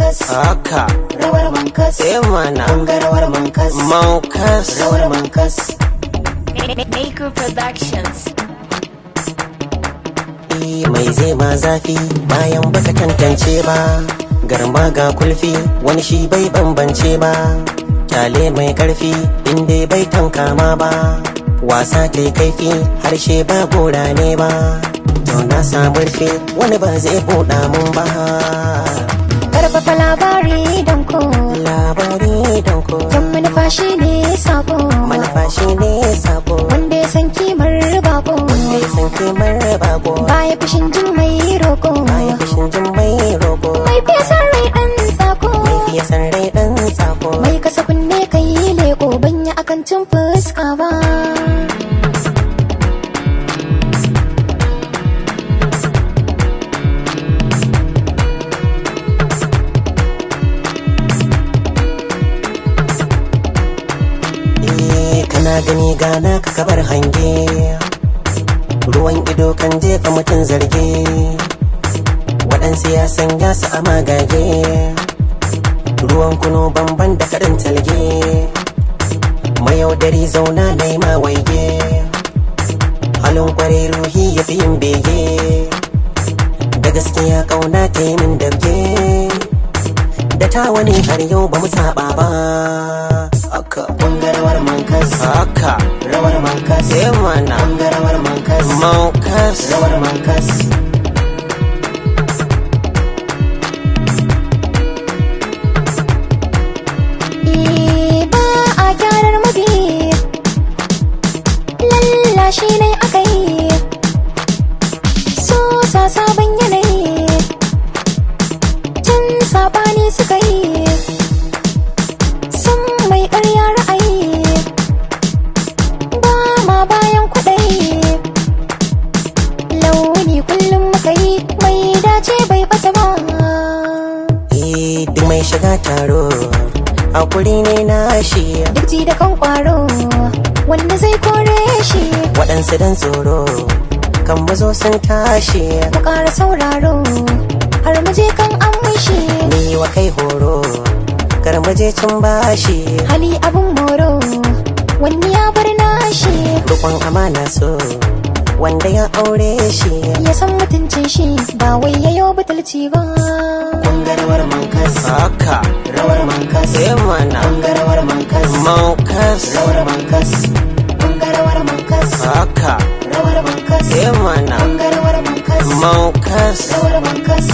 mankas, haka rawar mankas, mana kunga rawar mankas, mankas rawar mankas. Maker Productions. mai zai ma zafi bayan baka tantance ba, garma ga kulfi wani shi bai bambance ba, kyale mai karfi inda bai tankama ba, wasa ta kaifi harshe ba gora ne ba, yau na samu rufe wani ba zai buɗa mun ba. Karfafa labari don ko yan manufa shi ne sako, wanda ya san kimar bako, baya fushin jin mai roko, mai fesan rai dan tsako, mai kasa kunne kai leko banya akan cin fuska ba. Kana gani gana ka kabar hange, ruwan ido kan jefa mutum zarge, waɗansu ya sanya su a magage, ruwan kuno bamban da karin talge, mayaudari zauna na yi mawaige, halin kwarai ruhi ya fi yin bege, da gaskiya ƙauna ta yi min dabge, da ta wani har yau ba mu saba ba. Kunga rawar mankas, haka rawar mankas, mana kunga rawar mankas, rawar mankas. Ba a gyarar mabi, lallashi ne aka yi, so sa sabon yanayi, can sabani suka yi, sun mai ƙarya ra'ayi, ba ma bayan kwaɗayi, launi kullum muka yi mai dace bai bata ba. duk mai shiga taro hakuri ne na shi, Duk ji da kan ƙwaro wanda zai kore shi, waɗansu dan tsoro kan mazo sun tashi, mu ƙara sauraro har mu je kan an mushi, ni wa kai horo kar mu je cin bashi, hali abun moro wani ya bar nashi, rukun amana so wanda ya aure shi, ya san mutuncin shi ba wai yayo butulci ba. Kunga rawar mankas, haka rawar mankas, mana kunga rawar mankas, rawar mankas, kunga rawar mankas, haka rawar mankas, mana kunga rawar mankas, mankas rawar mankas.